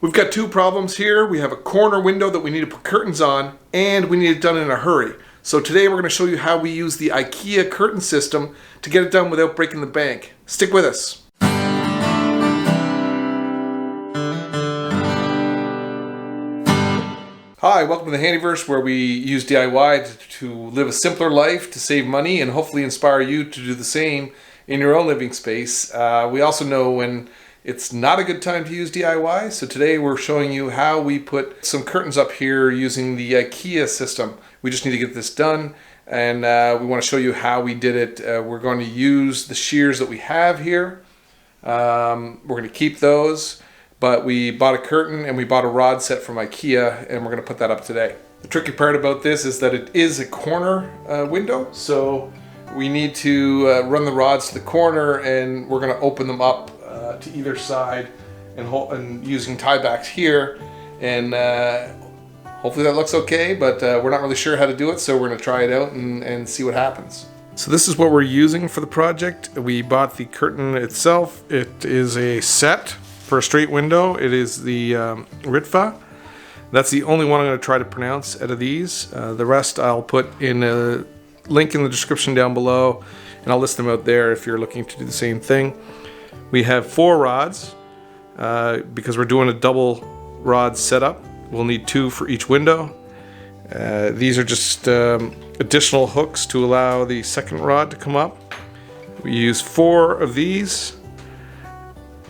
We've got two problems here. We have a corner window that we need to put curtains on, and we need it done in a hurry. So today we're going to show you how we use the IKEA curtain system to get it done without breaking the bank. Stick with us. Hi, welcome to the Handyverse, where we use DIY to live a simpler life, to save money, and hopefully inspire you to do the same in your own living space. We also know when it's not a good time to use DIY, so today we're showing you how we put some curtains up here using the IKEA system. We just need to get this done, and we want to show you how we did it. We're going to use the shears that we have here. We're going to keep those, but we bought a curtain and we bought a rod set from IKEA, and we're going to put that up today. The tricky part about this is that it is a corner window, so we need to run the rods to the corner, and we're going to open them up to either side and using tie backs here, and hopefully that looks okay, but we're not really sure how to do it, so we're going to try it out and see what happens. So this is what we're using for the project. We bought the curtain itself. It is a set for a straight window. It is the Ritva. That's the only one I'm going to try to pronounce out of these. The rest I'll put in a link in the description down below, and I'll list them out there if you're looking to do the same thing. We have 4 rods because we're doing a double rod setup. We'll need 2 for each window. These are just additional hooks to allow the second rod to come up. We use 4 of these,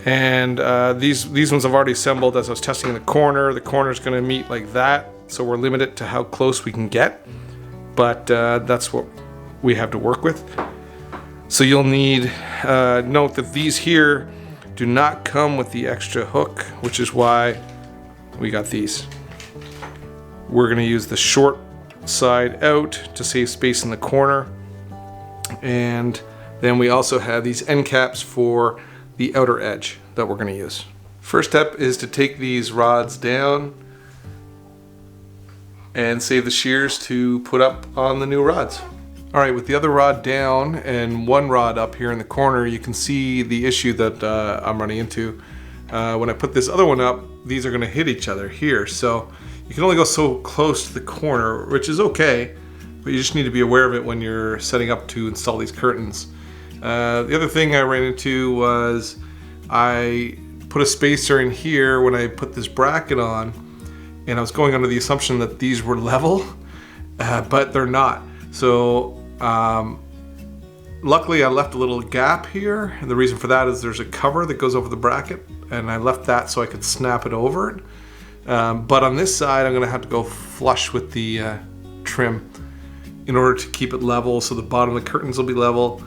and these ones I've already assembled as I was testing in the corner. The corner is going to meet like that, so we're limited to how close we can get, but that's what we have to work with. So you'll need, note that these here do not come with the extra hook, which is why we got these. We're going to use the short side out to save space in the corner. And then we also have these end caps for the outer edge that we're going to use. First step is to take these rods down and save the shears to put up on the new rods. Alright, with the other rod down and one rod up here in the corner, you can see the issue that I'm running into. When I put this other one up, these are going to hit each other here, so you can only go so close to the corner, which is okay, but you just need to be aware of it when you're setting up to install these curtains. The other thing I ran into was I put a spacer in here when I put this bracket on, and I was going under the assumption that these were level, but they're not. So luckily I left a little gap here, and the reason for that is there's a cover that goes over the bracket, and I left that so I could snap it over it. But on this side I'm going to have to go flush with the trim in order to keep it level, so the bottom of the curtains will be level.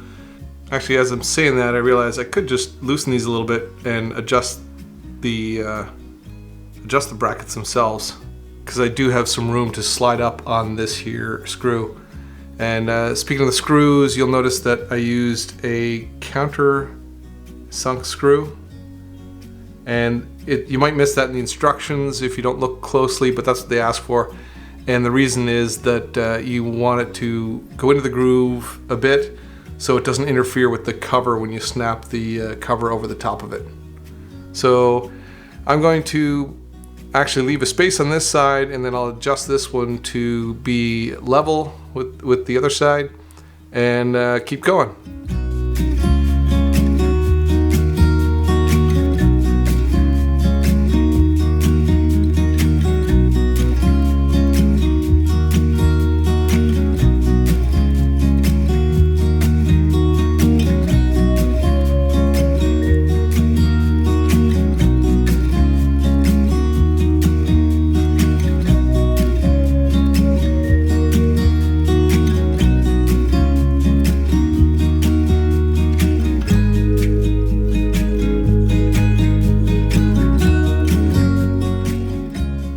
Actually, as I'm saying that, I realized I could just loosen these a little bit and adjust the brackets themselves, because I do have some room to slide up on this here screw. And speaking of the screws, you'll notice that I used a counter sunk screw, and you might miss that in the instructions if you don't look closely, but that's what they ask for. And the reason is that you want it to go into the groove a bit so it doesn't interfere with the cover when you snap the cover over the top of it. So I'm going to actually leave a space on this side, and then I'll adjust this one to be level with the other side, and keep going.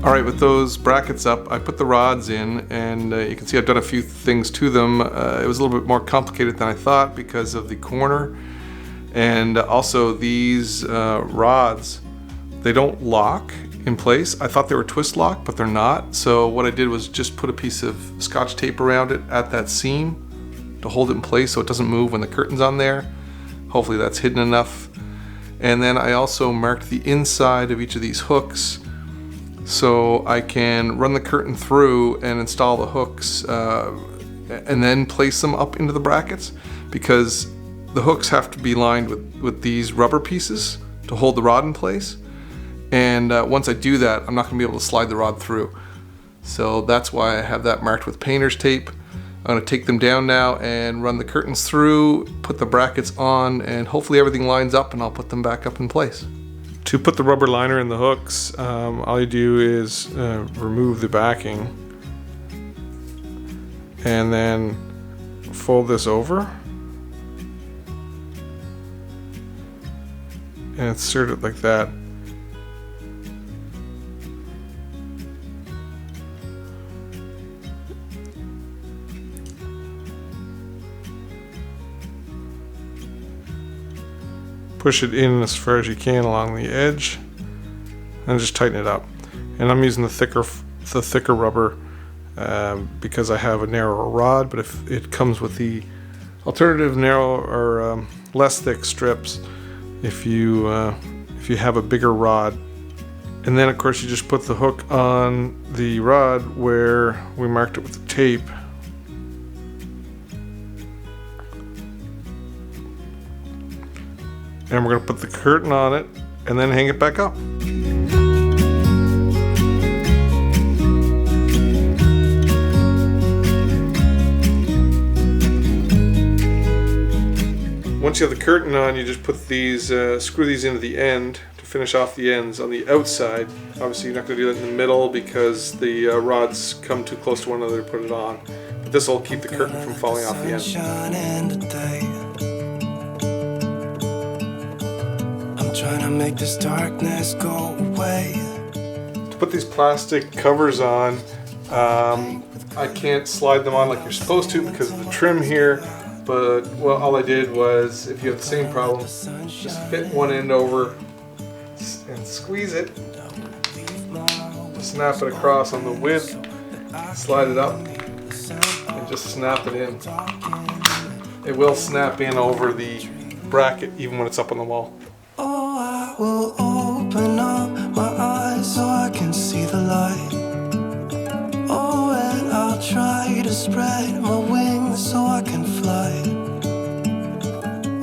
Alright, with those brackets up, I put the rods in, and you can see I've done a few things to them. It was a little bit more complicated than I thought because of the corner, and also these rods, they don't lock in place. I thought they were twist lock, but they're not. So what I did was just put a piece of Scotch tape around it at that seam to hold it in place so it doesn't move when the curtain's on there. Hopefully that's hidden enough. And then I also marked the inside of each of these hooks so I can run the curtain through and install the hooks and then place them up into the brackets, because the hooks have to be lined with these rubber pieces to hold the rod in place. And once I do that, I'm not going to be able to slide the rod through. So that's why I have that marked with painter's tape. I'm going to take them down now and run the curtains through, put the brackets on, and hopefully everything lines up and I'll put them back up in place. To put the rubber liner in the hooks, all you do is remove the backing and then fold this over and insert it like that. Push it in as far as you can along the edge and just tighten it up. And I'm using the thicker rubber because I have a narrower rod, but if it comes with the alternative narrow or less thick strips, if you have a bigger rod. And then of course you just put the hook on the rod where we marked it with the tape. And we're going to put the curtain on it and then hang it back up. Once you have the curtain on, you just put these, screw these into the end to finish off the ends on the outside. Obviously you're not going to do that in the middle because the rods come too close to one another to put it on. But this will keep the curtain from falling off the end. Trying to make this darkness go away. To put these plastic covers on, I can't slide them on like you're supposed to because of the trim here, but well, all I did was, if you have the same problem, just fit one end over and squeeze it, just snap it across on the width, slide it up, and just snap it in. It will snap in over the bracket even when it's up on the wall. Will open up my eyes so I can see the light. Oh, and I'll try to spread my wings so I can fly.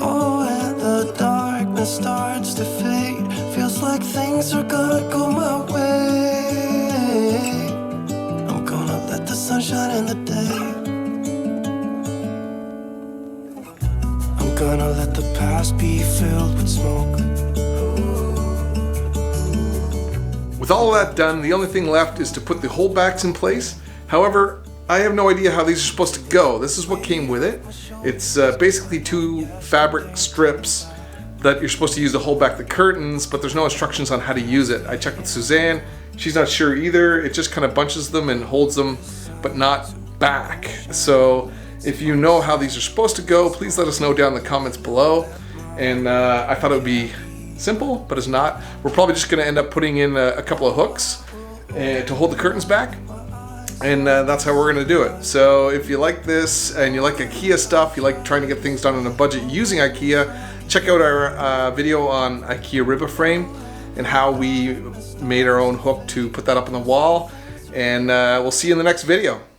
Oh, and the darkness starts to fade. Feels like things are gonna go my way. I'm gonna let the sun shine in the day. I'm gonna let the past be filled with smoke. With all of that done, the only thing left is to put the holdbacks in place. However, I have no idea how these are supposed to go. This is what came with it. It's basically 2 fabric strips that you're supposed to use to hold back the curtains, but there's no instructions on how to use it. I checked with Suzanne. She's not sure either. It just kind of bunches them and holds them, but not back. So if you know how these are supposed to go, please let us know down in the comments below. And I thought it would be simple, but it's not. We're probably just going to end up putting in a couple of hooks to hold the curtains back, and that's how we're going to do it. So if you like this and you like IKEA stuff, you like trying to get things done on a budget using IKEA, check out our video on IKEA RibaFrame and how we made our own hook to put that up on the wall, and we'll see you in the next video.